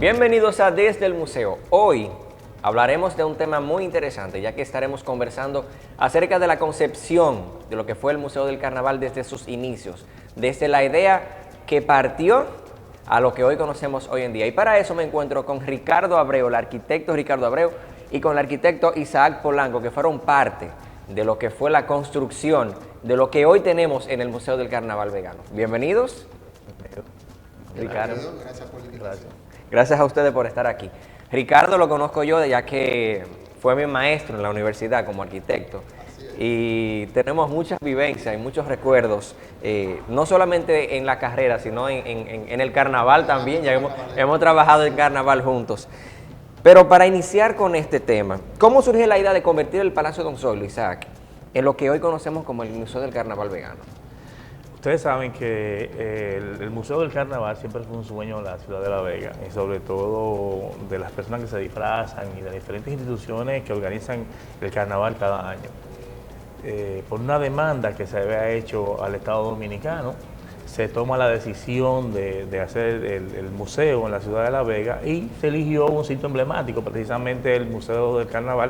Bienvenidos a Desde el Museo. Hoy hablaremos de un tema muy interesante, ya que estaremos conversando acerca de la concepción de lo que fue el Museo del Carnaval desde sus inicios, desde la idea que partió a lo que hoy conocemos hoy en día. Y para eso me encuentro con Ricardo Abreu, el arquitecto Ricardo Abreu, y con el arquitecto Isaac Polanco, que fueron parte de lo que fue la construcción de lo que hoy tenemos en el Museo del Carnaval Vegano. Bienvenidos. Ricardo. Gracias por la invitación. Gracias a ustedes por estar aquí. Ricardo lo conozco yo ya que fue mi maestro en la universidad como arquitecto. Y tenemos muchas vivencias y muchos recuerdos, no solamente en la carrera, sino en el carnaval también. Ya hemos trabajado en carnaval juntos. Pero para iniciar con este tema, ¿cómo surge la idea de convertir el Palacio Don Zoilo, Isaac, en lo que hoy conocemos como el Museo del Carnaval Vegano? Ustedes saben que el Museo del Carnaval siempre fue un sueño de la ciudad de La Vega y sobre todo de las personas que se disfrazan y de las diferentes instituciones que organizan el carnaval cada año. Por una demanda que se había hecho al Estado Dominicano, se toma la decisión de hacer el museo en la ciudad de La Vega y se eligió un sitio emblemático, precisamente el Museo del Carnaval.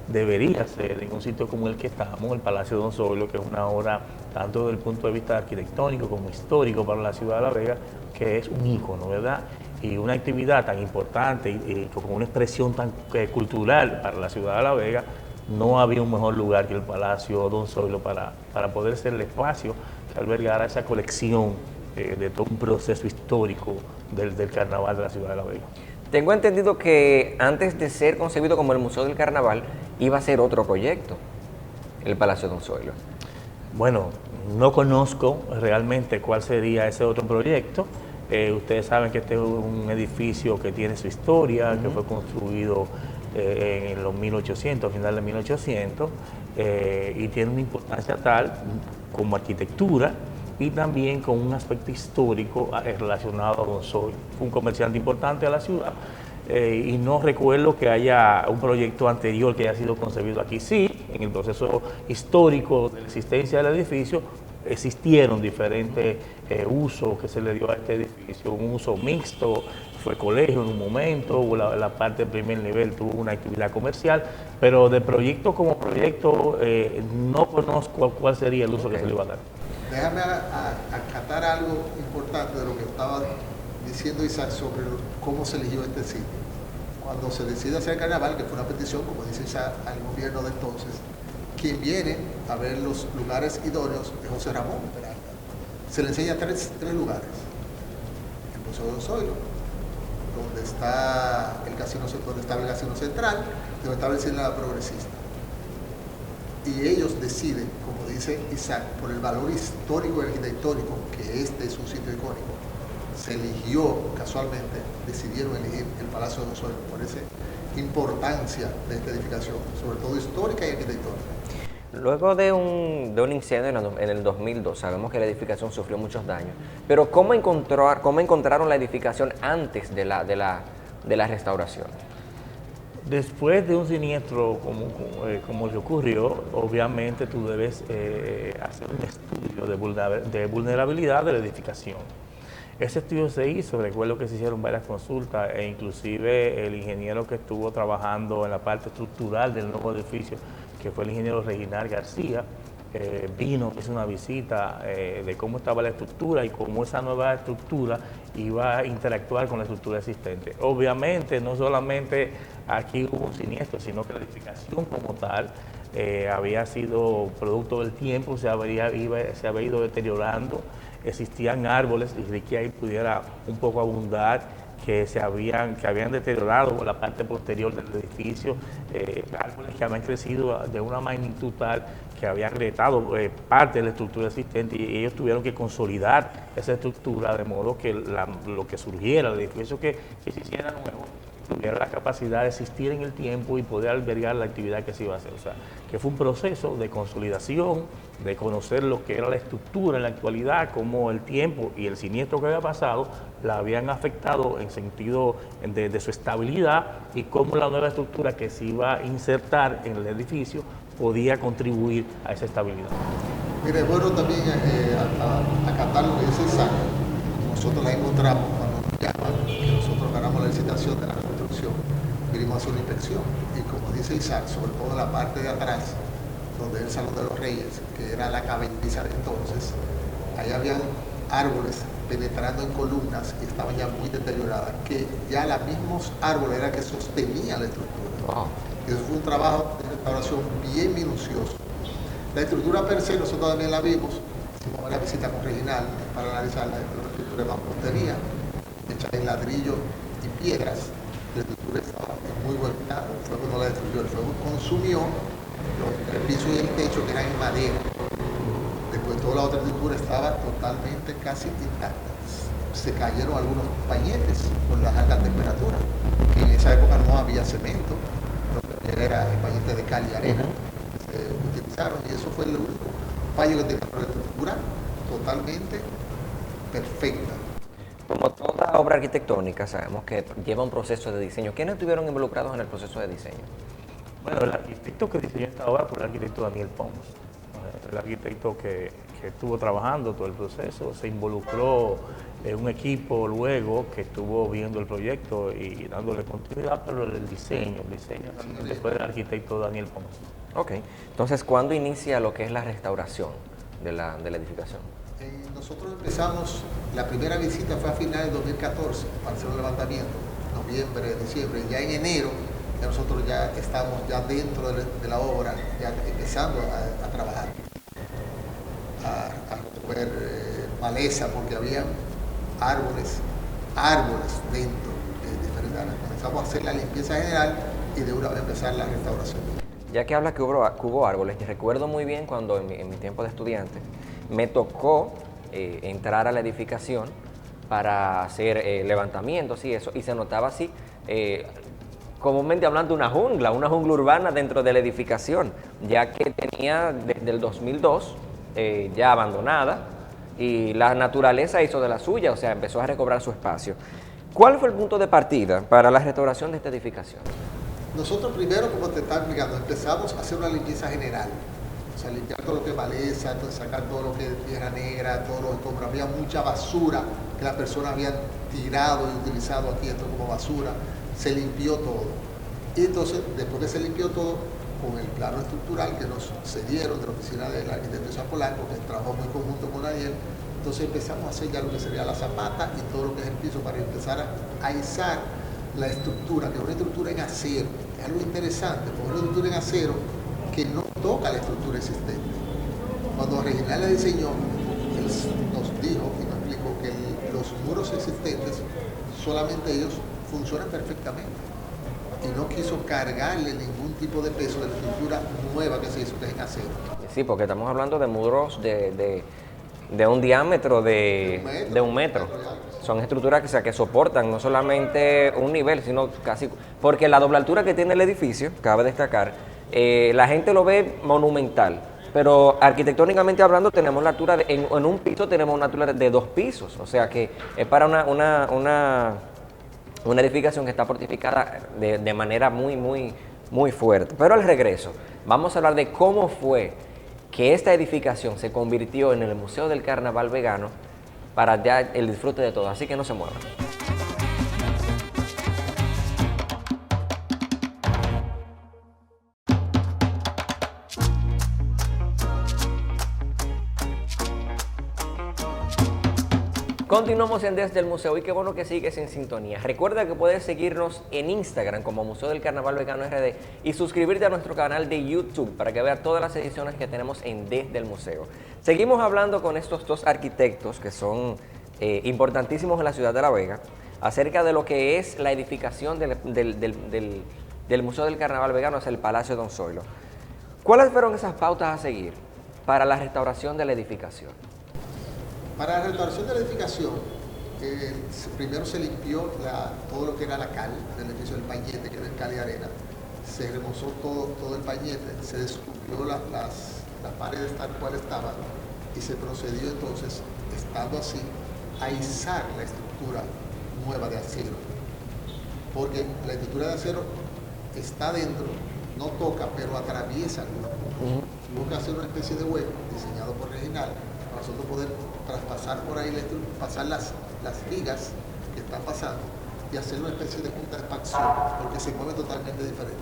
Debería ser en un sitio como el que estamos, el Palacio Don Zoilo, que es una obra tanto desde el punto de vista arquitectónico como histórico para la ciudad de La Vega, que es un ícono, ¿verdad? Y una actividad tan importante y como una expresión tan cultural para la ciudad de La Vega, no había un mejor lugar que el Palacio Don Zoilo para poder ser el espacio que albergara esa colección de todo un proceso histórico del carnaval de la ciudad de La Vega. Tengo entendido que antes de ser concebido como el Museo del Carnaval, iba a ser otro proyecto, el Palacio Don Zoilo. Bueno, no conozco realmente cuál sería ese otro proyecto. Ustedes saben que este es un edificio que tiene su historia, que fue construido en los 1800, final de 1800, y tiene una importancia tal como arquitectura y también con un aspecto histórico relacionado a Don Zoilo. Fue un comerciante importante a la ciudad y no recuerdo que haya un proyecto anterior que haya sido concebido aquí. Sí, en el proceso histórico de la existencia del edificio existieron diferentes usos que se le dio a este edificio, un uso mixto, fue colegio en un momento, la parte del primer nivel tuvo una actividad comercial, pero de proyecto como proyecto no conozco cuál sería el uso que se le iba a dar. Déjame acatar algo importante de lo que estaba diciendo Isaac sobre cómo se eligió este sitio. Cuando se decide hacer el carnaval, que fue una petición, como dice Isaac, al gobierno de entonces, quien viene a ver los lugares idóneos es José Ramón Peralta. Se le enseña tres lugares. El Museo de Don Zoilo, donde estaba el Casino Central, donde estaba el Cine de la Progresista. Y ellos deciden, como dice Isaac, por el valor histórico y arquitectónico, que este es un sitio icónico, se eligió casualmente, decidieron elegir el Palacio de Don Zoilo por esa importancia de esta edificación, sobre todo histórica y arquitectónica. Luego de un incendio en el 2002, sabemos que la edificación sufrió muchos daños, pero ¿cómo encontraron la edificación antes de la restauración? Después de un siniestro como el que ocurrió, obviamente tú debes hacer un estudio de vulnerabilidad de la edificación. Ese estudio se hizo, recuerdo que se hicieron varias consultas e inclusive el ingeniero que estuvo trabajando en la parte estructural del nuevo edificio, que fue el ingeniero Reginald García, vino, hizo una visita de cómo estaba la estructura y cómo esa nueva estructura iba a interactuar con la estructura existente. Obviamente, no solamente aquí hubo un siniestro, sino que la edificación como tal había sido producto del tiempo, se había ido deteriorando, existían árboles, y que ahí pudiera un poco abundar, que habían deteriorado la parte posterior del edificio, árboles que habían crecido de una magnitud tal que habían agrietado parte de la estructura existente y ellos tuvieron que consolidar esa estructura de modo que lo que surgiera, el edificio que se hiciera nuevo, tuviera la capacidad de existir en el tiempo y poder albergar la actividad que se iba a hacer. O sea, que fue un proceso de consolidación, de conocer lo que era la estructura en la actualidad, cómo el tiempo y el siniestro que había pasado la habían afectado en sentido de su estabilidad y cómo la nueva estructura que se iba a insertar en el edificio podía contribuir a esa estabilidad. Mire, bueno también acatar lo que dice Isaac. Nosotros la encontramos cuando nos llaman, que nosotros ganamos la licitación inauguración de la construcción, vinimos a hacer una inspección. Y como dice Isaac, sobre todo en la parte de atrás, donde es el Salón de los Reyes, que era la cabecera de entonces, ahí habían árboles penetrando en columnas y estaban ya muy deterioradas, que ya los mismos árboles eran que sostenían la estructura. Wow. Y eso fue un trabajo de restauración bien minucioso. La estructura per se nosotros también la vimos, hicimos una visita con Reginald para analizarla. La estructura de mampostería, hecha en ladrillo y piedras. La estructura estaba en muy buen estado, el fuego no la destruyó, el fuego consumió el piso y el techo que eran en madera. Después toda la otra estructura estaba totalmente casi intacta. Se cayeron algunos pañetes por las altas temperaturas, que en esa época no había cemento, lo que era el pañete de cal y arena que se utilizaron, y eso fue el único fallo que tenía la estructura totalmente perfecta. Como toda obra arquitectónica, sabemos que lleva un proceso de diseño. ¿Quiénes estuvieron involucrados en el proceso de diseño? Bueno, el arquitecto que diseñó esta obra fue el arquitecto Daniel Pons, el arquitecto que estuvo trabajando todo el proceso, se involucró en un equipo luego que estuvo viendo el proyecto y dándole continuidad, pero el diseño realmente fue del arquitecto Daniel Pons. Ok, entonces, ¿cuándo inicia lo que es la restauración de la edificación? Nosotros empezamos, la primera visita fue a finales de 2014 para hacer un levantamiento, noviembre, diciembre, ya en enero ya nosotros ya estamos ya dentro de la obra, ya empezando a trabajar, a recoger maleza, porque había árboles dentro de diferentes áreas. Comenzamos a hacer la limpieza general y de una vez empezar la restauración. Ya que habla que hubo árboles, yo recuerdo muy bien cuando en mi tiempo de estudiante me tocó entrar a la edificación para hacer levantamientos y eso, y se notaba así, comúnmente hablando, una jungla urbana dentro de la edificación, ya que tenía desde el 2002 ya abandonada y la naturaleza hizo de la suya, o sea, empezó a recobrar su espacio. ¿Cuál fue el punto de partida para la restauración de esta edificación? Nosotros primero, como te estaba explicando, empezamos a hacer una limpieza general. O sea, limpiar todo lo que es maleza, entonces sacar todo lo que es tierra negra, todo lo que había mucha basura que las personas habían tirado y utilizado aquí esto como basura. Se limpió todo. Y entonces, después que se limpió todo, con el plano estructural que nos cedieron de la oficina del arquitecto Isaac Polanco, que trabajó muy conjunto con Daniel, entonces empezamos a hacer ya lo que sería la zapata y todo lo que es el piso para empezar a izar la estructura, que es una estructura en acero. Es algo interesante, porque es una estructura en acero que no toca la estructura existente. Cuando Reginald la diseñó, él nos dijo y nos explicó que los muros existentes, solamente ellos funcionan perfectamente. Y no quiso cargarle ningún tipo de peso de la estructura nueva que se hizo, que es en acero. Sí, porque estamos hablando de muros de un diámetro de un metro. Son estructuras que soportan no solamente un nivel, sino casi... Porque la doble altura que tiene el edificio, cabe destacar, la gente lo ve monumental, pero arquitectónicamente hablando tenemos la altura, en un piso tenemos una altura de 2 pisos, o sea que es para una edificación que está fortificada de manera muy fuerte. Pero al regreso, vamos a hablar de cómo fue que esta edificación se convirtió en el Museo del Carnaval Vegano para ya el disfrute de todos, así que no se muevan. Continuamos en Desde el Museo y qué bueno que sigues en sintonía. Recuerda que puedes seguirnos en Instagram como Museo del Carnaval Vegano RD y suscribirte a nuestro canal de YouTube para que veas todas las ediciones que tenemos en Desde el Museo. Seguimos hablando con estos dos arquitectos que son importantísimos en la ciudad de La Vega acerca de lo que es la edificación del Museo del Carnaval Vegano hacia el Palacio Don Zoilo. ¿Cuáles fueron esas pautas a seguir para la restauración de la edificación? Para la restauración de la edificación, primero se limpió todo lo que era la cal del edificio del pañete, que era el cal y arena. Se remozó todo el pañete, se descubrió las paredes tal cual estaban y se procedió entonces, estando así, a izar la estructura nueva de acero. Porque la estructura de acero está dentro, no toca, pero atraviesa algunos puntos. Hubo que hacer una especie de hueco diseñado por Reginald para nosotros poder traspasar por ahí, pasar las vigas que están pasando y hacer una especie de junta de facción, porque se mueve totalmente diferente.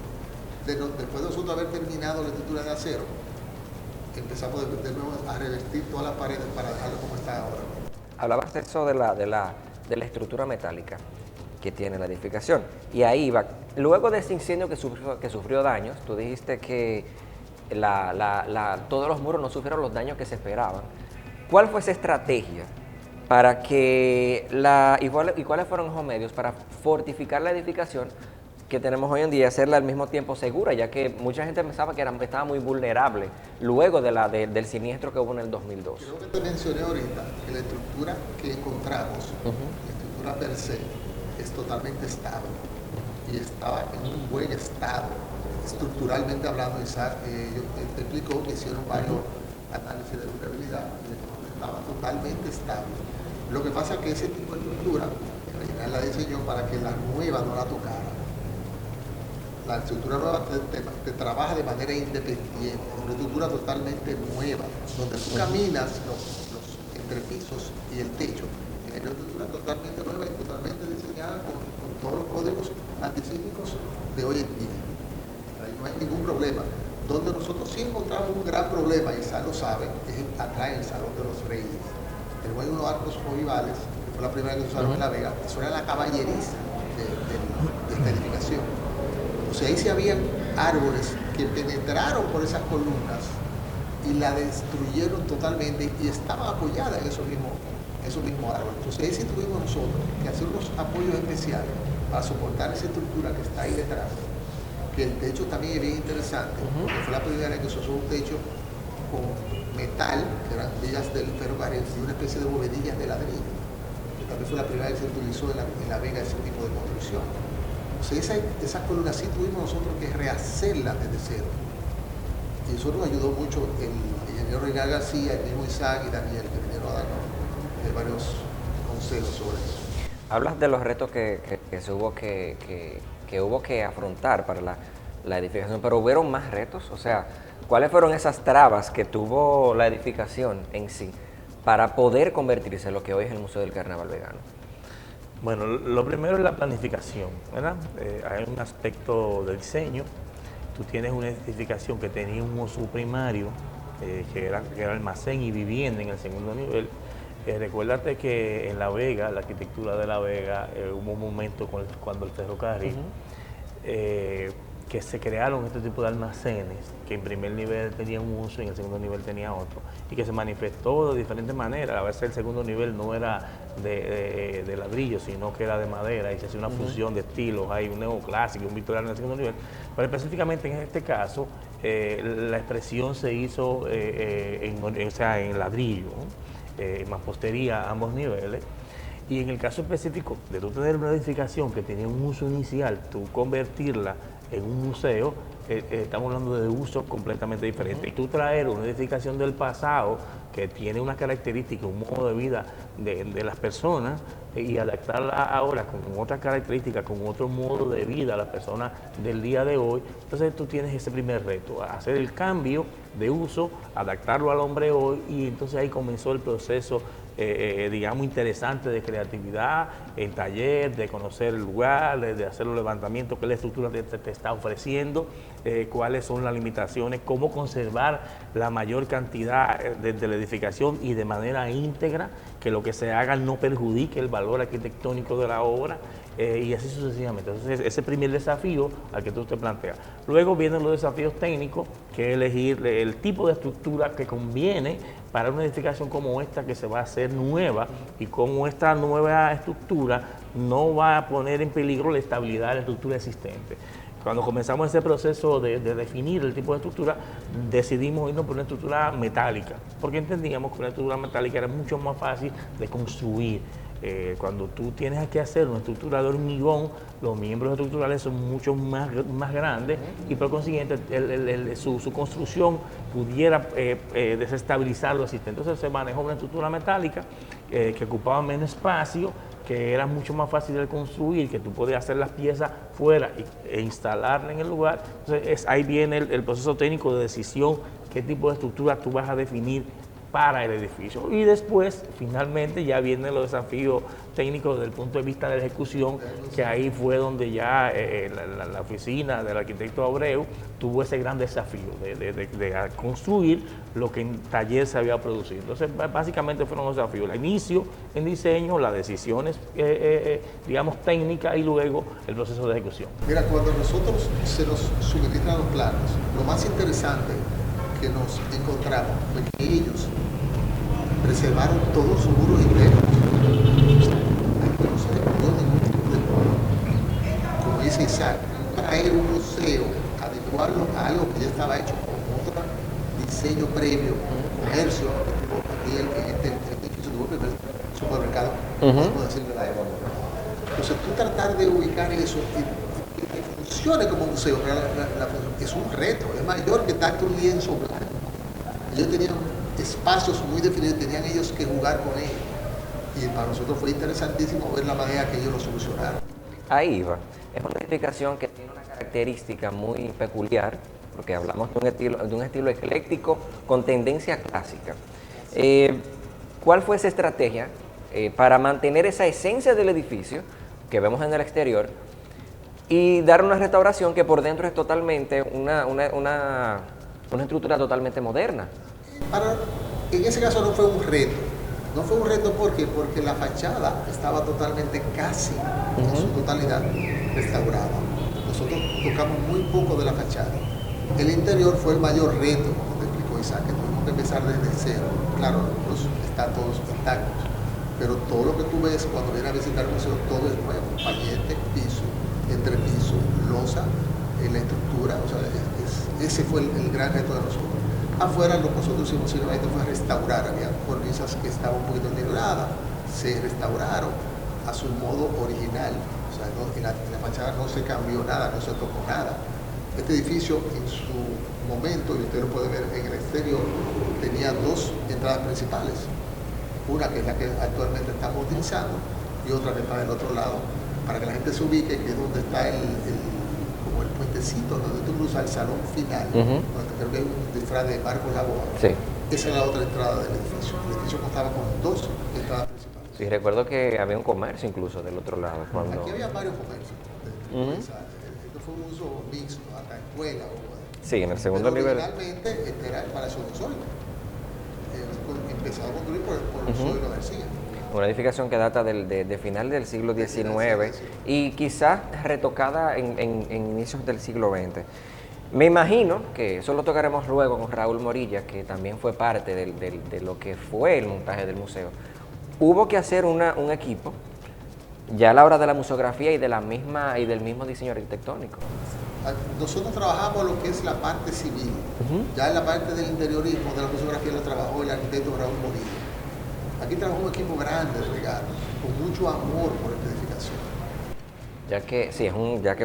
Después de nosotros haber terminado la estructura de acero, empezamos de nuevo a revestir todas las paredes para dejarlo como está ahora. Hablabas de eso de la estructura metálica que tiene la edificación. Y ahí va. Luego de ese incendio que sufrió daños, tú dijiste que todos los muros no sufrieron los daños que se esperaban. ¿Cuál fue esa estrategia para que y cuáles fueron los medios para fortificar la edificación que tenemos hoy en día, hacerla al mismo tiempo segura, ya que mucha gente pensaba que estaba muy vulnerable luego del siniestro que hubo en el 2002? Creo que te mencioné ahorita que la estructura que encontramos, la estructura per se, es totalmente estable y estaba en un buen estado, estructuralmente hablando. Isaac te explicó que hicieron varios análisis de vulnerabilidad y estaba totalmente estable. Lo que pasa es que ese tipo de estructura, en realidad la diseñó para que la nueva no la tocara. La estructura nueva te trabaja de manera independiente, una estructura totalmente nueva, donde tú caminas los entrepisos y el techo. Es una estructura totalmente nueva y totalmente diseñada con todos los códigos antisísmicos de hoy en día. Ahí no hay ningún problema. Donde nosotros sí encontramos un gran problema, y Isaac lo sabe, es acá en el Salón de los Reyes. Tenemos unos arcos ojivales, que fue la primera que se usaron en La Vega, eso era la caballeriza de esta edificación. O sea, ahí sí habían árboles que penetraron por esas columnas y la destruyeron totalmente y estaba apoyada en esos mismos árboles. Entonces ahí sí tuvimos nosotros que hacer unos apoyos especiales para soportar esa estructura que está ahí detrás. Que el techo también es bien interesante, que fue la primera vez que se usó un techo con metal, que eran vigas del ferrocarril, y una especie de bovedillas de ladrillo, que también fue la primera vez que se utilizó en la Vega ese tipo de construcción. O sea, esas columnas sí tuvimos nosotros que rehacerlas desde cero. Y eso nos ayudó mucho el ingeniero Reinaldo García, el mismo Isaac y Daniel, que vinieron a darnos varios consejos sobre eso. Hablas de los retos que hubo que afrontar para la edificación, pero ¿hubieron más retos? O sea, ¿cuáles fueron esas trabas que tuvo la edificación en sí para poder convertirse en lo que hoy es el Museo del Carnaval Vegano? Bueno, lo primero es la planificación, ¿verdad? Hay un aspecto del diseño. Tú tienes una edificación que tenía un uso primario, que era almacén y vivienda en el segundo nivel. Recuérdate que en La Vega, la arquitectura de La Vega, hubo un momento cuando el ferrocarril, que se crearon este tipo de almacenes, que en primer nivel tenían un uso y en el segundo nivel tenía otro, y que se manifestó de diferentes maneras. A veces el segundo nivel no era de ladrillo, sino que era de madera, y se hacía una fusión de estilos, hay un neoclásico y un victoriano en el segundo nivel, pero específicamente en este caso, la expresión se hizo en ladrillo, mampostería a ambos niveles. Y en el caso específico de tú tener una edificación que tenía un uso inicial, tú convertirla en un museo, estamos hablando de usos completamente diferentes. Y tú traer una edificación del pasado que tiene una característica, un modo de vida de las personas, y adaptarla ahora con otras características, con otro modo de vida a las personas del día de hoy. Entonces tú tienes ese primer reto, hacer el cambio de uso, adaptarlo al hombre hoy, y entonces ahí comenzó el proceso digamos, interesante de creatividad, en taller, de conocer el lugar, de hacer los levantamientos, qué la estructura te está ofreciendo, cuáles son las limitaciones, cómo conservar la mayor cantidad de la edificación y de manera íntegra, que lo que se haga no perjudique el valor arquitectónico de la obra, y así sucesivamente. Entonces, ese primer desafío al que tú te planteas. Luego vienen los desafíos técnicos, que es elegir el tipo de estructura que conviene para una edificación como esta, que se va a hacer nueva, y cómo esta nueva estructura no va a poner en peligro la estabilidad de la estructura existente. Cuando comenzamos ese proceso de definir el tipo de estructura, decidimos irnos por una estructura metálica, porque entendíamos que una estructura metálica era mucho más fácil de construir. Cuando tú tienes que hacer una estructura de hormigón, los miembros estructurales son mucho más grandes, y por consiguiente su construcción pudiera desestabilizar lo existente. Entonces se manejó una estructura metálica que ocupaba menos espacio, que era mucho más fácil de construir, que tú podías hacer las piezas fuera e instalarla en el lugar. Entonces ahí viene el proceso técnico de decisión, qué tipo de estructura tú vas a definir para el edificio. Y después, finalmente, ya vienen los desafíos técnicos desde el punto de vista de la ejecución, que ahí fue donde ya la oficina del arquitecto Abreu tuvo ese gran desafío de construir lo que en taller se había producido. Entonces, básicamente fueron los desafíos: el inicio en diseño, las decisiones, digamos, técnicas, y luego el proceso de ejecución. Mira, cuando nosotros se nos suministran los planos, lo más interesante que nos encontramos fue que ellos preservaron todos sus muros internos. Aquí no se le ocurrió ningún tipo de problema. Como dice Isaac, traer un museo, adecuarlo a algo que ya estaba hecho con otro diseño previo, comercio, aquí en este edificio tuvo el primer supermercado, podemos decir, de la época. Entonces tú tratar de ubicar eso y que funcione como museo, es un reto, es mayor que tanto un lienzo blanco. Ellos tenían espacios muy definidos, tenían ellos que jugar con ellos. Y para nosotros fue interesantísimo ver la manera que ellos lo solucionaron. Ahí va. Es una edificación que tiene una característica muy peculiar, porque hablamos de un estilo ecléctico con tendencia clásica. ¿Cuál fue esa estrategia para mantener esa esencia del edificio que vemos en el exterior y dar una restauración que por dentro es totalmente una estructura totalmente moderna? En ese caso no fue un reto. No fue un reto porque la fachada estaba totalmente, casi en su totalidad, restaurada. Nosotros tocamos muy poco de la fachada. El interior fue el mayor reto, como te explicó Isaac, que tuvimos que empezar desde cero. Claro, están todos intactos, pero todo lo que tú ves cuando vienes a visitar el museo, todo es nuevo: pañete, piso, entrepiso, losa, la estructura. O sea, ese fue el gran reto de nosotros. Afuera lo que nosotros hicimos simplemente fue restaurar. Había cornisas que estaban un poquito deterioradas, se restauraron a su modo original. O sea, en la fachada no se cambió nada, no se tocó nada. Este edificio en su momento, y usted lo puede ver en el exterior, tenía dos entradas principales. Una que es la que actualmente estamos utilizando y otra que está del otro lado, para que la gente se ubique, que es donde está como el puentecito donde tú cruzas el salón final, donde creo que hay un disfraz de Marcos Laboa. Sí. Esa es la otra entrada del edificio. El edificio contaba con dos entradas principales. Sí, recuerdo que había un comercio incluso del otro lado. Aquí había varios comercios. Esto fue un uso mixto, hasta escuela. Sí, en el segundo nivel. Originalmente este era el Palacio de Zoilo, empezado a construir por Zoilo García. Una edificación que data de final del siglo XIX y quizás retocada en inicios del siglo XX. Me imagino que eso lo tocaremos luego con Raúl Morilla, que también fue parte de lo que fue el montaje del museo. Hubo que hacer un equipo ya a la hora de la museografía y del mismo diseño arquitectónico. Nosotros trabajamos lo que es la parte civil. Ya en la parte del interiorismo de la museografía lo trabajó el arquitecto Raúl Morilla. Aquí trabajó un equipo grande de regalos, con mucho amor por esta edificación. Ya que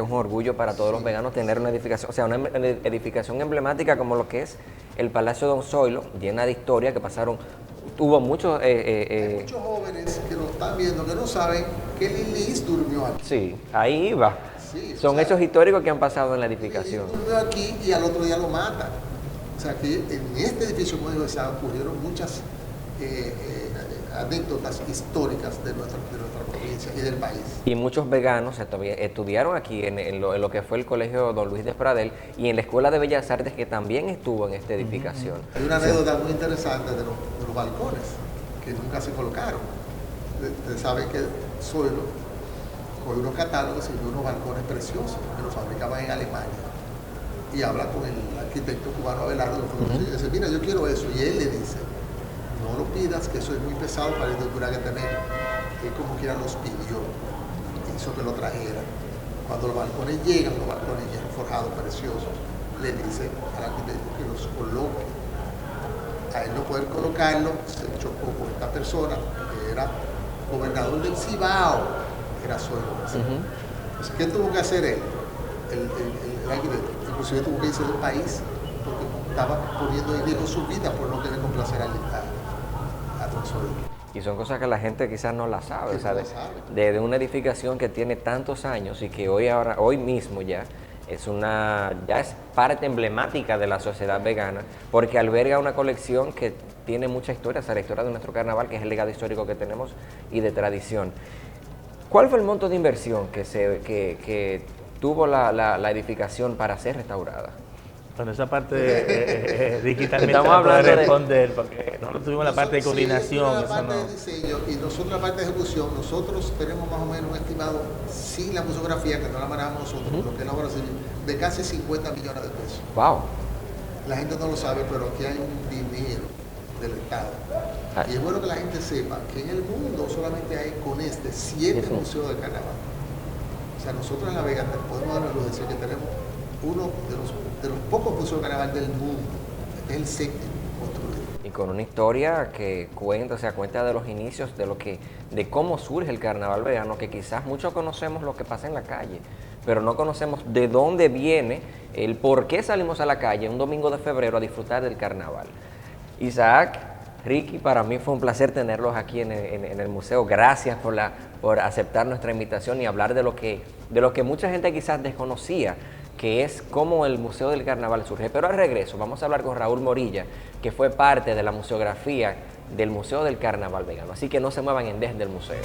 es un orgullo para todos los veganos tener una edificación, o sea, una edificación emblemática como lo que es el Palacio Don Zoilo, llena de historia, que hubo muchos... Hay muchos jóvenes que nos están viendo que no saben que Lilis durmió aquí. Sí, ahí va. Sí, Son hechos históricos que han pasado en la edificación. Lilis durmió aquí y al otro día lo matan. O sea que en este edificio, como digo, ocurrieron muchas anécdotas históricas de nuestra provincia y del país. Y muchos veganos estudiaron aquí en lo que fue el Colegio Don Luis de Pradel y en la Escuela de Bellas Artes, que también estuvo en esta edificación. Hay una anécdota muy interesante de los balcones que nunca se colocaron. Ustedes saben que Zoilo cogió unos catálogos y vio unos balcones preciosos que los fabricaban en Alemania. Y habla con el arquitecto cubano Abelardo y dice: mira, yo quiero eso. Y él le dice: no lo pidas, que eso es muy pesado para la estructura que tenemos. Él como quiera los pidió, hizo que lo trajeran. Cuando los balcones llegan, los balcones ya forjados, preciosos, le dice al arquitecto que los coloque. A él no poder colocarlo, se chocó con esta persona, que era gobernador del Cibao, era Zoilo. Entonces, ¿qué tuvo que hacer él? El arquitecto, inclusive tuvo que irse del país, porque estaba poniendo en riesgo su vida por no querer complacer a Don Zoilo. Y son cosas que la gente quizás no la sabe, o sea, de una edificación que tiene tantos años y que hoy mismo ya ya es parte emblemática de la sociedad vegana, porque alberga una colección que tiene mucha historia, o sea, la historia de nuestro carnaval, que es el legado histórico que tenemos y de tradición. ¿Cuál fue el monto de inversión que tuvo la edificación para ser restaurada? Bueno, esa parte Ricky también Estamos te puede hablando de- responder, porque nosotros tuvimos la parte de coordinación. La eso parte no. de diseño y nosotros la parte de ejecución, nosotros tenemos más o menos un estimado, sin la museografía, que no la manejamos nosotros, lo que es la obra civil, de casi 50 millones de pesos. ¡Wow! La gente no lo sabe, pero aquí hay un dinero del Estado. Ay. Y es bueno que la gente sepa que en el mundo solamente hay con 7 museos del carnaval. O sea, nosotros en La Vega podemos darle luz decir que tenemos uno de los pocos museos de carnaval del mundo. Este es el 7º construido. Y con una historia que cuenta, o sea, cuenta de los inicios, de cómo surge el carnaval vegano, que quizás muchos conocemos lo que pasa en la calle, pero no conocemos de dónde viene, el por qué salimos a la calle un domingo de febrero a disfrutar del carnaval. Isaac, Ricky, para mí fue un placer tenerlos aquí en el museo. Gracias por aceptar nuestra invitación y hablar de lo que mucha gente quizás desconocía, que es cómo el Museo del Carnaval surge. Pero al regreso vamos a hablar con Raúl Morilla, que fue parte de la museografía del Museo del Carnaval Vegano. Así que no se muevan en Desde el Museo.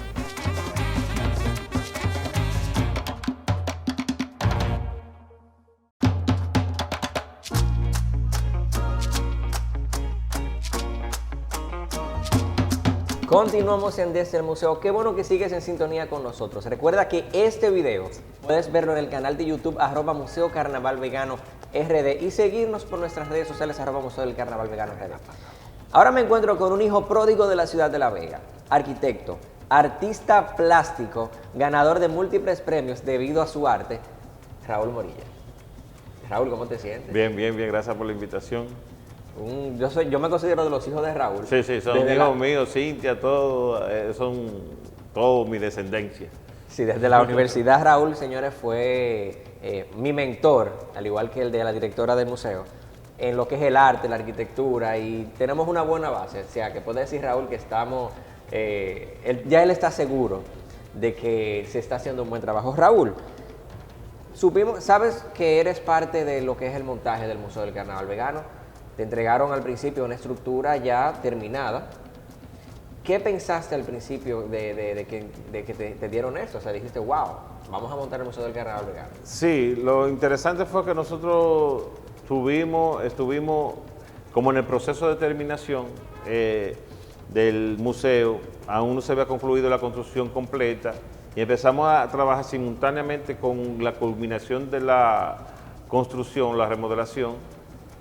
Continuamos en Desde el Museo. Qué bueno que sigues en sintonía con nosotros. Recuerda que este video puedes verlo en el canal de YouTube @Museo Carnaval Vegano RD y seguirnos por nuestras redes sociales @Museo del Carnaval Vegano RD. Ahora me encuentro con un hijo pródigo de la ciudad de La Vega, arquitecto, artista plástico, ganador de múltiples premios debido a su arte, Raúl Morilla. Raúl, ¿cómo te sientes? Bien, bien, bien, gracias por la invitación. Yo me considero de los hijos de Raúl. Sí, sí, son Desde hijos míos, Cintia, todos, son todo mi descendencia. Sí, desde la universidad Raúl, señores, fue mi mentor, al igual que el de la directora del museo, en lo que es el arte, la arquitectura, y tenemos una buena base. O sea, que puede decir Raúl que estamos, ya él está seguro de que se está haciendo un buen trabajo. Raúl, sabes que eres parte de lo que es el montaje del Museo del Carnaval Vegano. Te entregaron al principio una estructura ya terminada. ¿Qué pensaste al principio de que te dieron esto? O sea, dijiste, wow, vamos a montar el Museo del Carnaval Vegano. Sí, lo interesante fue que nosotros estuvimos como en el proceso de terminación del museo, aún no se había concluido la construcción completa y empezamos a trabajar simultáneamente con la culminación de la construcción, la remodelación,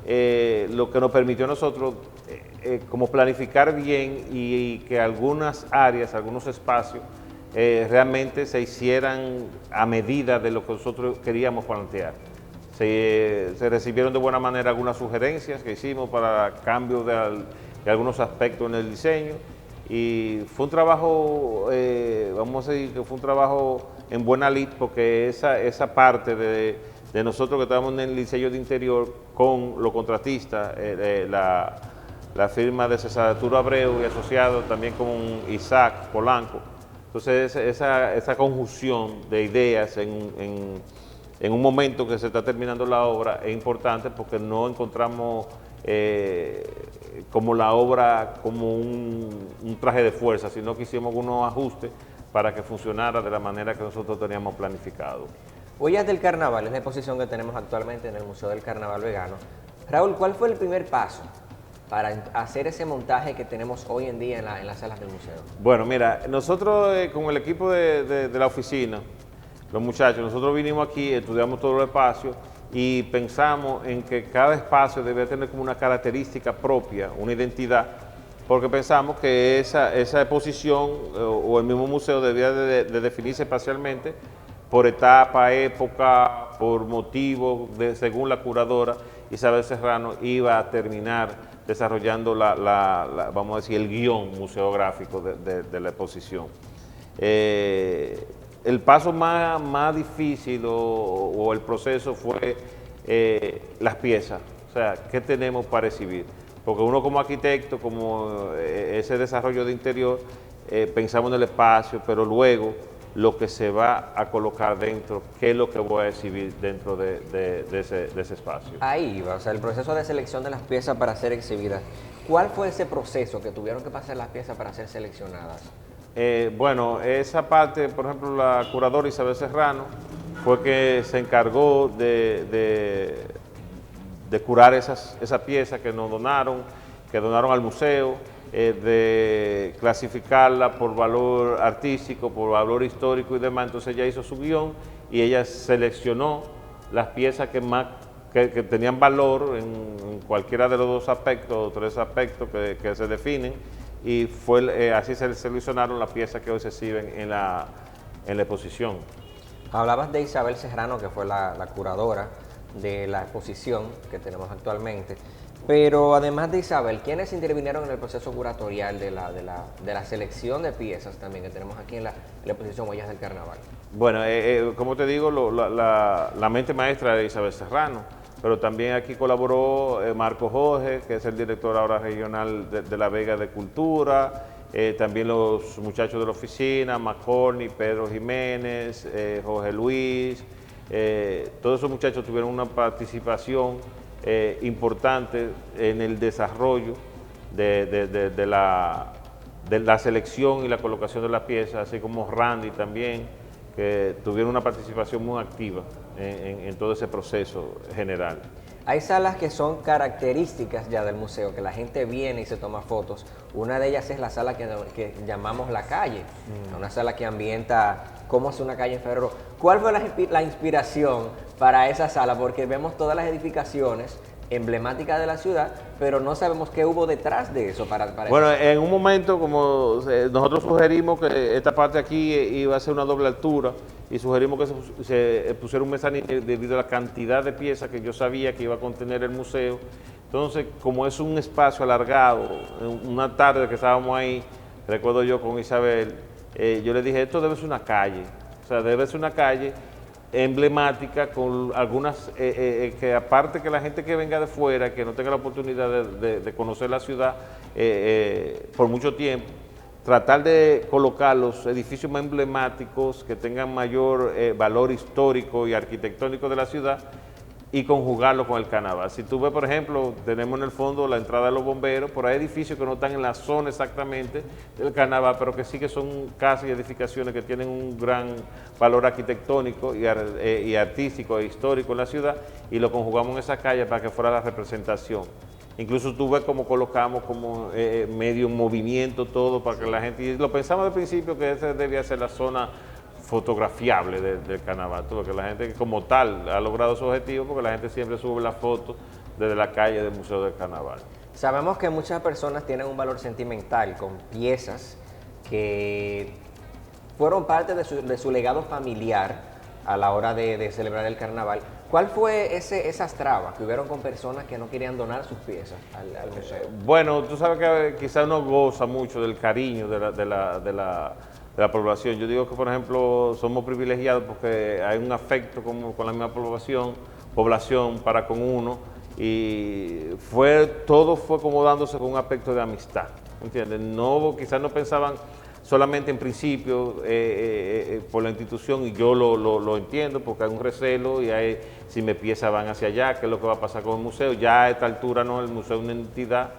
lo que nos permitió a nosotros como planificar bien y que algunas áreas, algunos espacios realmente se hicieran a medida de lo que nosotros queríamos plantear. Se recibieron de buena manera algunas sugerencias que hicimos para cambio de algunos aspectos en el diseño y fue un trabajo, vamos a decir que fue un trabajo en buena lid porque esa parte de nosotros que estábamos en el diseño de interior con los contratistas, la firma de César Arturo Abreu y asociado también con Isaac Polanco. Entonces esa conjunción de ideas en un momento que se está terminando la obra es importante porque no encontramos como la obra como un traje de fuerza, sino que hicimos unos ajustes para que funcionara de la manera que nosotros teníamos planificado. Huellas del Carnaval es la exposición que tenemos actualmente en el Museo del Carnaval Vegano. Raúl, ¿cuál fue el primer paso para hacer ese montaje que tenemos hoy en día en las salas del museo? Bueno, mira, nosotros con el equipo de la oficina, los muchachos, nosotros vinimos aquí, estudiamos todo el espacio y pensamos en que cada espacio debe tener como una característica propia, una identidad, porque pensamos que esa exposición o el mismo museo debía de definirse espacialmente por etapa, época, por motivo, según la curadora Isabel Serrano iba a terminar desarrollando vamos a decir, el guión museográfico de la exposición. El paso más difícil o el proceso fue las piezas, o sea, ¿qué tenemos para exhibir? Porque uno como arquitecto, como ese desarrollo de interior, pensamos en el espacio, pero luego lo que se va a colocar dentro, qué es lo que voy a exhibir dentro de ese espacio. Ahí va, o sea, el proceso de selección de las piezas para ser exhibidas. ¿Cuál fue ese proceso que tuvieron que pasar las piezas para ser seleccionadas? Bueno, esa parte, por ejemplo, la curadora Isabel Serrano fue que se encargó de curar esas piezas que nos donaron, que donaron al museo, de clasificarla por valor artístico, por valor histórico y demás. Entonces ella hizo su guión y ella seleccionó las piezas que tenían valor en cualquiera de los dos aspectos o tres aspectos que se definen, y así se seleccionaron las piezas que hoy se exhiben en la exposición. Hablabas de Isabel Serrano, que fue la curadora de la exposición que tenemos actualmente, pero además de Isabel, ¿quiénes intervinieron en el proceso curatorial de la selección de piezas también que tenemos aquí en la exposición Huellas del Carnaval? Bueno, como te digo, la mente maestra de Isabel Serrano, pero también aquí colaboró Marco Jorge, que es el director ahora regional de La Vega de Cultura, también los muchachos de la oficina, Macorni, Pedro Jiménez, Jorge Luis, todos esos muchachos tuvieron una participación importante en el desarrollo de la selección y la colocación de las piezas, así como Randy también, que tuvieron una participación muy activa en todo ese proceso general. Hay salas que son características ya del museo, que la gente viene y se toma fotos. Una de ellas es la sala que llamamos La Calle, una sala que ambienta cómo es una calle en Febrero. ¿Cuál fue la inspiración para esa sala? Porque vemos todas las edificaciones emblemáticas de la ciudad, pero no sabemos qué hubo detrás de eso para bueno, en un momento, como nosotros sugerimos que esta parte aquí iba a ser una doble altura, y sugerimos que se pusiera un mezanín debido a la cantidad de piezas que yo sabía que iba a contener el museo. Entonces, como es un espacio alargado, una tarde que estábamos ahí, recuerdo yo con Isabel, yo le dije, esto debe ser una calle, o sea, debe ser una calle emblemática con algunas, que aparte que la gente que venga de fuera, que no tenga la oportunidad de conocer la ciudad por mucho tiempo, tratar de colocar los edificios más emblemáticos que tengan mayor valor histórico y arquitectónico de la ciudad y conjugarlo con el carnaval. Si tú ves, por ejemplo, tenemos en el fondo la entrada de los bomberos, por ahí edificios que no están en la zona exactamente del carnaval, pero que sí que son casas y edificaciones que tienen un gran valor arquitectónico y artístico e histórico en la ciudad, y lo conjugamos en esa calle para que fuera la representación. Incluso tú ves cómo colocamos como medio en movimiento todo para que la gente, y lo pensamos al principio que esa debía ser la zona fotografiable del carnaval, porque la gente como tal ha logrado su objetivo, porque la gente siempre sube las fotos desde la calle del Museo del Carnaval. Sabemos que muchas personas tienen un valor sentimental con piezas que fueron parte de su legado familiar a la hora de celebrar el carnaval. ¿Cuál fue esas trabas que hubieron con personas que no querían donar sus piezas al museo? Bueno, tú sabes que quizás uno goza mucho del cariño de la población. Yo digo que, por ejemplo, somos privilegiados porque hay un afecto con la misma población para con uno, y todo fue como dándose con un aspecto de amistad, ¿entiendes? Quizás no pensaban solamente en principio por la institución, y yo lo entiendo porque hay un recelo y si mis piezas van hacia allá, ¿qué es lo que va a pasar con el museo? Ya a esta altura no, el museo es una entidad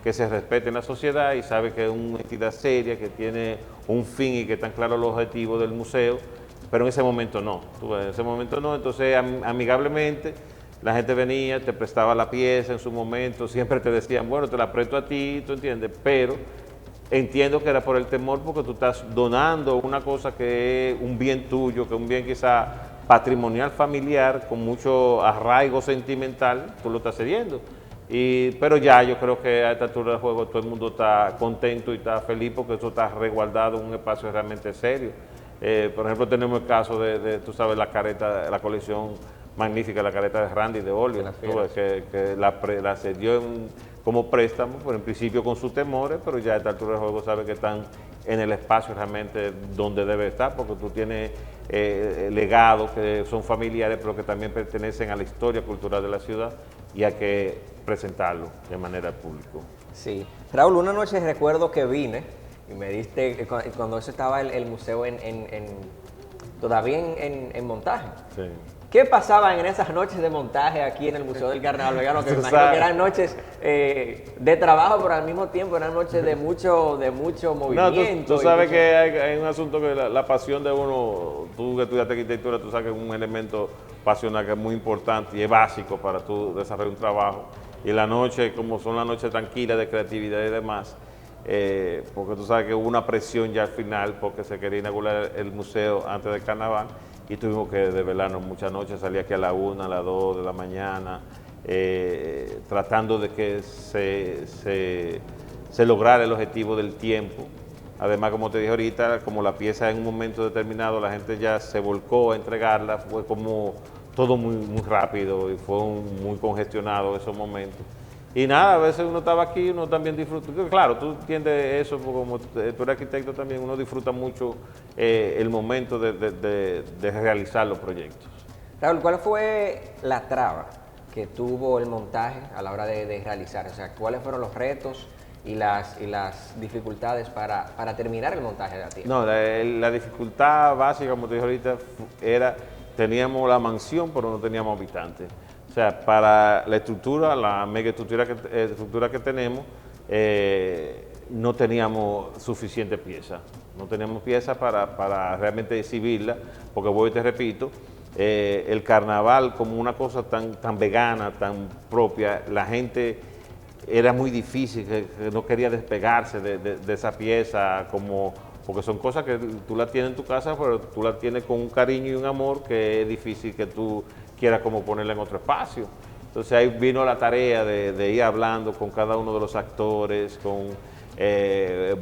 que se respete en la sociedad y sabe que es una entidad seria, que tiene un fin y que están claros los objetivos del museo, pero en ese momento no. En ese momento no, entonces amigablemente la gente venía, te prestaba la pieza en su momento, siempre te decían, bueno, te la presto a ti, ¿tú entiendes? Pero entiendo que era por el temor, porque tú estás donando una cosa que es un bien tuyo, que es un bien quizá patrimonial familiar, con mucho arraigo sentimental, tú lo estás cediendo. Pero ya yo creo que a esta altura del juego todo el mundo está contento y está feliz porque eso está resguardado en un espacio realmente serio. Por ejemplo, tenemos el caso tú sabes, la careta, la colección magnífica, la careta de Randy de óleo, que la cedió como préstamo, pero en principio con sus temores, pero ya a esta altura del juego sabe que están en el espacio realmente donde debe estar, porque tú tienes legados que son familiares, pero que también pertenecen a la historia cultural de la ciudad, y hay que presentarlo de manera al público. Sí. Raúl, una noche recuerdo que vine y me diste, cuando eso estaba el museo todavía en montaje. Sí. ¿Qué pasaba en esas noches de montaje aquí en el Museo del Carnaval Vegano? Que me Tú imagino sabes. que eran noches de trabajo, pero al mismo tiempo eran noches de mucho No, movimiento. tú sabes que hay un asunto que la pasión de uno, tú que estudiaste arquitectura, tú sabes que es un elemento pasional que es muy importante y es básico para tú desarrollar un trabajo. Y la noche, como son las noches tranquilas de creatividad y demás, porque tú sabes que hubo una presión ya al final porque se quería inaugurar el museo antes del carnaval y tuvimos que desvelarnos muchas noches, salía aquí a la 1, a las 2 de la mañana, tratando de que se lograra el objetivo del tiempo. Además, como te dije ahorita, como la pieza en un momento determinado, la gente ya se volcó a entregarla, fue como todo muy rápido y fue muy congestionado esos momentos. Y nada, a veces uno estaba aquí, uno también disfruta. Claro, tú entiendes eso, porque como tú eres arquitecto también, uno disfruta mucho el momento de realizar los proyectos. Raúl, ¿cuál fue la traba que tuvo el montaje a la hora de realizar? O sea, ¿cuáles fueron los retos y las dificultades para terminar el montaje de la tienda? No, la dificultad básica, como te dije ahorita, era, teníamos la mansión, pero no teníamos habitantes. O sea, para la estructura, la mega estructura que tenemos, no teníamos suficiente pieza. No teníamos pieza para realmente exhibirla, porque voy y te repito, el carnaval como una cosa tan vegana, tan propia, la gente era muy difícil, que no quería despegarse de esa pieza, porque son cosas que tú las tienes en tu casa, pero tú las tienes con un cariño y un amor que es difícil que tú quieras como ponerla en otro espacio. Entonces ahí vino la tarea de ir hablando con cada uno de los actores, con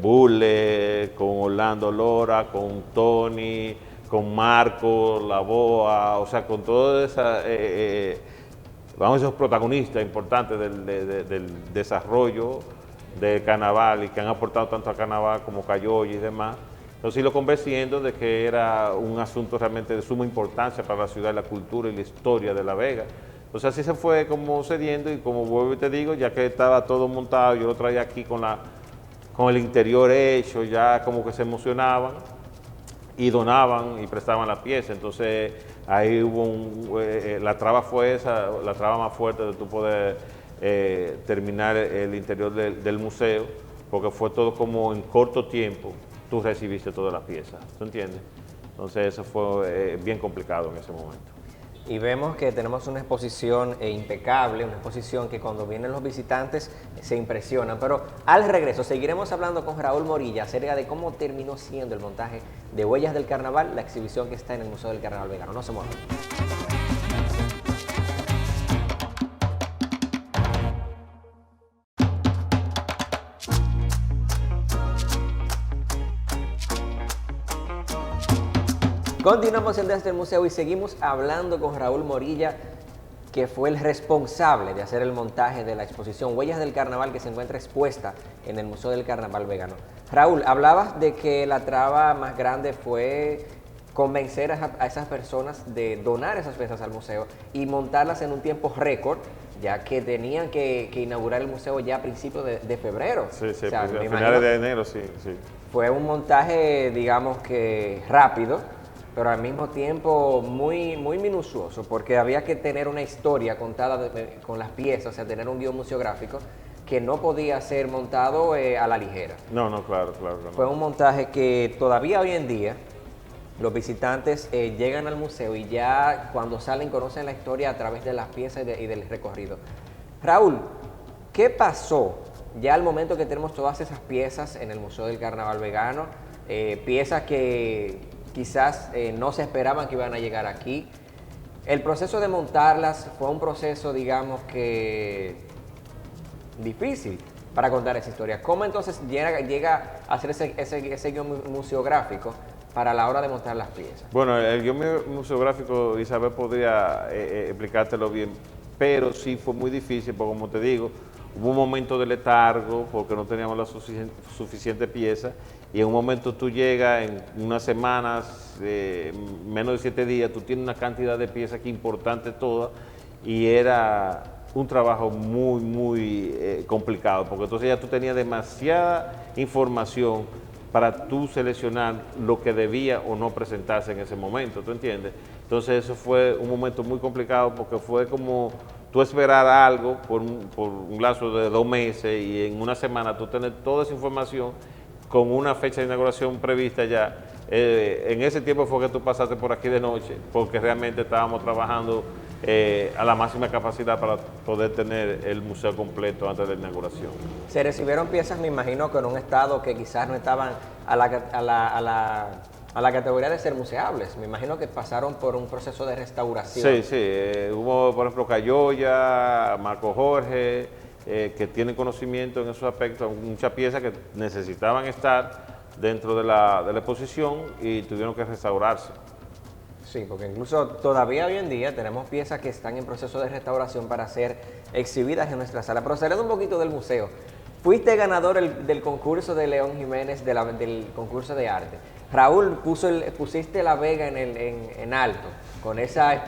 Bulle, con Orlando Lora, con Tony, con Marco, La Boa, o sea, con toda esa, vamos, esos protagonistas importantes del desarrollo del carnaval y que han aportado tanto al carnaval como Cayoy y demás. Entonces lo convenciendo de que era un asunto realmente de suma importancia para la ciudad, la cultura y la historia de La Vega. Entonces así se fue como cediendo y como vuelvo y te digo, ya que estaba todo montado, yo lo traía aquí con el interior hecho, ya como que se emocionaban y donaban y prestaban la pieza. Entonces ahí hubo la traba fue esa, la traba más fuerte de tú poder terminar el interior del museo, porque fue todo como en corto tiempo, tú recibiste todas las piezas, ¿tú entiendes? Entonces eso fue bien complicado en ese momento. Y vemos que tenemos una exposición impecable, una exposición que cuando vienen los visitantes se impresionan. Pero al regreso seguiremos hablando con Raúl Morilla acerca de cómo terminó siendo el montaje de Huellas del Carnaval, la exhibición que está en el Museo del Carnaval Vegano. No se muevan. Continuamos en Desde el Museo y seguimos hablando con Raúl Morilla, que fue el responsable de hacer el montaje de la exposición Huellas del Carnaval que se encuentra expuesta en el Museo del Carnaval Vegano. Raúl, hablabas de que la traba más grande fue convencer a esas personas de donar esas piezas al museo y montarlas en un tiempo récord, ya que tenían que inaugurar el museo ya a principios de febrero. Sí, O sea, pues, me a imagino finales de enero, sí. fue un montaje, digamos que rápido, pero al mismo tiempo muy minucioso, porque había que tener una historia contada con las piezas, o sea, tener un guión museográfico que no podía ser montado a la ligera. No, claro. Fue un montaje que todavía hoy en día los visitantes llegan al museo y ya cuando salen conocen la historia a través de las piezas y del recorrido. Raúl, ¿qué pasó ya al momento que tenemos todas esas piezas en el Museo del Carnaval Vegano? Piezas que quizás no se esperaban que iban a llegar aquí. El proceso de montarlas fue un proceso, digamos que difícil para contar esa historia. ¿Cómo entonces llega a hacer ese guión museográfico para la hora de montar las piezas? Bueno, el guión museográfico, Isabel podría explicártelo bien, pero sí fue muy difícil, porque como te digo, hubo un momento de letargo porque no teníamos la suficiente pieza, y en un momento tú llegas en unas semanas, menos de 7 días, tú tienes una cantidad de piezas que importante todas, y era un trabajo muy complicado, porque entonces ya tú tenías demasiada información para tú seleccionar lo que debía o no presentarse en ese momento, ¿tú entiendes? Entonces eso fue un momento muy complicado porque fue como tú esperar algo por un lazo de 2 meses y en una semana tú tener toda esa información con una fecha de inauguración prevista ya. En ese tiempo fue que tú pasaste por aquí de noche, porque realmente estábamos trabajando a la máxima capacidad para poder tener el museo completo antes de la inauguración. Se recibieron piezas, me imagino, con un estado que quizás no estaban a la categoría de ser museables. Me imagino que pasaron por un proceso de restauración. Sí, sí. Hubo, por ejemplo, Cayoya, Marco Jorge, que tienen conocimiento en esos aspectos, muchas piezas que necesitaban estar dentro de la exposición y tuvieron que restaurarse. Sí, porque incluso todavía hoy en día tenemos piezas que están en proceso de restauración para ser exhibidas en nuestra sala. Pero saliendo un poquito del museo, fuiste ganador del concurso de León Jiménez, del concurso de arte. Raúl, pusiste La Vega en alto con esa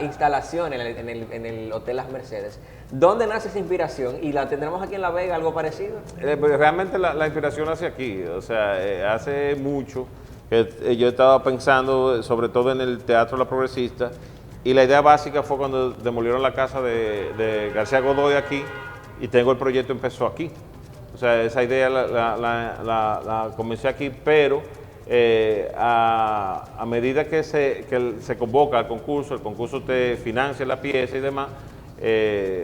instalación en el Hotel Las Mercedes. ¿Dónde nace esa inspiración? ¿Y la tendremos aquí en La Vega, algo parecido? Pues realmente la inspiración nace aquí, o sea, hace mucho que yo estaba pensando sobre todo en el Teatro La Progresista y la idea básica fue cuando demolieron la casa de García Godoy aquí y tengo el proyecto empezó aquí. O sea, esa idea la comencé aquí, pero a medida que se convoca el concurso te financia la pieza y demás,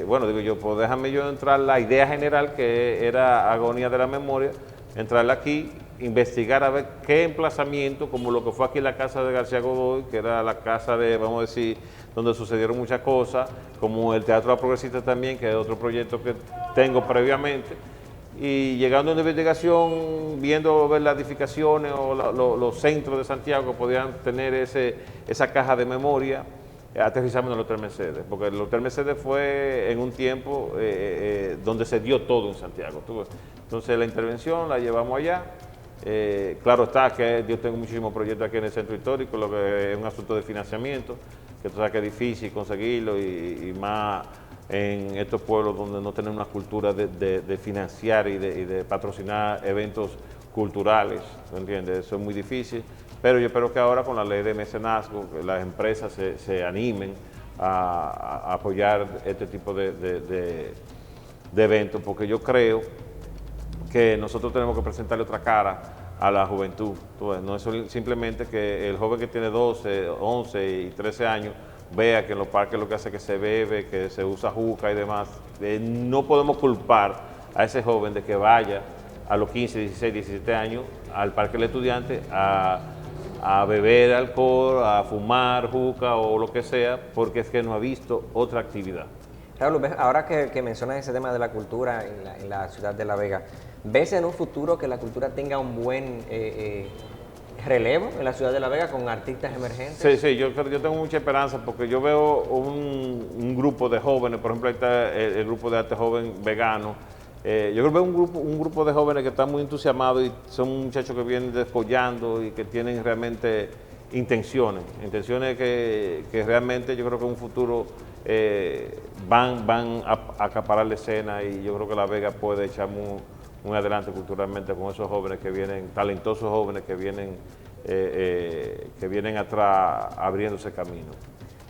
bueno, digo yo, pues déjame yo entrar la idea general que era Agonía de la Memoria, entrarla aquí, investigar a ver qué emplazamiento, como lo que fue aquí la casa de García Godoy, que era la casa de, vamos a decir, donde sucedieron muchas cosas, como el Teatro La Progresista también, que es otro proyecto que tengo previamente, y llegando a una investigación, viendo ver las edificaciones o los centros de Santiago que podían tener esa caja de memoria, aterrizamos en el Hotel Mercedes, porque el Hotel Mercedes fue en un tiempo donde se dio todo en Santiago. Entonces la intervención la llevamos allá. Claro está que yo tengo muchísimos proyectos aquí en el centro histórico, lo que es un asunto de financiamiento, que tú sabes que es difícil conseguirlo y más en estos pueblos donde no tenemos una cultura de financiar y de patrocinar eventos culturales, ¿entiendes? Eso es muy difícil, pero yo espero que ahora con la ley de mecenazgo que las empresas se animen a apoyar este tipo de eventos, porque yo creo que nosotros tenemos que presentarle otra cara a la juventud. No es simplemente que el joven que tiene 12, 11 y 13 años vea que en los parques lo que hace es que se bebe, que se usa juca y demás. No podemos culpar a ese joven de que vaya a los 15, 16, 17 años al Parque del Estudiante a beber alcohol, a fumar juca o lo que sea, porque es que no ha visto otra actividad. Raúl, ahora que mencionas ese tema de la cultura en la ciudad de La Vega, ¿ves en un futuro que la cultura tenga un buen relevo en la ciudad de La Vega con artistas emergentes? Sí, sí, yo tengo mucha esperanza porque yo veo un grupo de jóvenes, por ejemplo, ahí está el grupo de arte joven vegano. Yo creo que veo un grupo de jóvenes que están muy entusiasmados y son muchachos que vienen descollando y que tienen realmente intenciones que realmente yo creo que en un futuro van a acaparar la escena y yo creo que La Vega puede echar muy adelante culturalmente con esos jóvenes que vienen, talentosos jóvenes que vienen atrás abriéndose camino.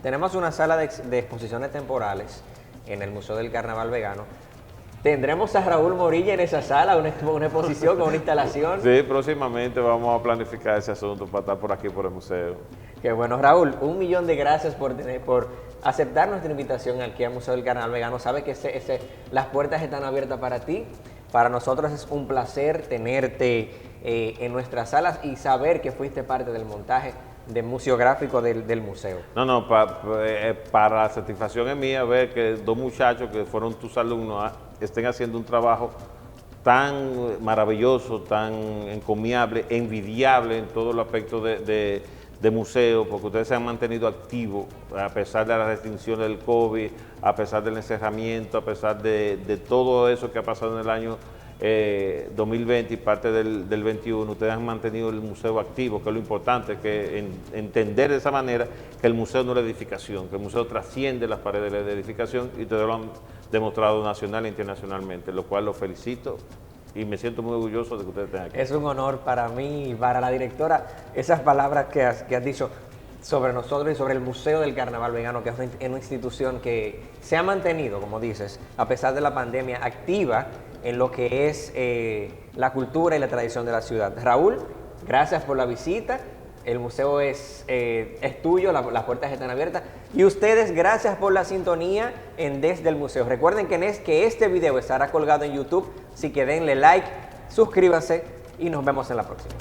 Tenemos una sala de exposiciones temporales en el Museo del Carnaval Vegano. ¿Tendremos a Raúl Morilla en esa sala, una exposición con una instalación? Sí, próximamente vamos a planificar ese asunto para estar por aquí por el museo. Qué bueno, Raúl, 1.000.000 de gracias por aceptar nuestra invitación aquí al Museo del Carnaval Vegano. Sabes que las puertas están abiertas para ti. Para nosotros es un placer tenerte en nuestras salas y saber que fuiste parte del montaje museográfico del museo. No, para la satisfacción es mía ver que 2 muchachos que fueron tus alumnos estén haciendo un trabajo tan maravilloso, tan encomiable, envidiable en todo el aspecto de museo, porque ustedes se han mantenido activos a pesar de las restricciones del COVID, a pesar del encerramiento, a pesar de todo eso que ha pasado en el año 2020 y parte del 21. Ustedes han mantenido el museo activo, que es lo importante, que entender de esa manera que el museo no es la edificación, que el museo trasciende las paredes de la edificación y ustedes lo han demostrado nacional e internacionalmente, lo cual los felicito y me siento muy orgulloso de que ustedes estén aquí. Es un honor para mí y para la directora esas palabras que has dicho sobre nosotros y sobre el Museo del Carnaval Vegano, que es una institución que se ha mantenido, como dices, a pesar de la pandemia, activa en lo que es la cultura y la tradición de la ciudad. Raúl, gracias por la visita. El museo es tuyo, las puertas están abiertas. Y ustedes, gracias por la sintonía en Desde el Museo. Recuerden que este video estará colgado en YouTube, así que denle like, suscríbanse y nos vemos en la próxima.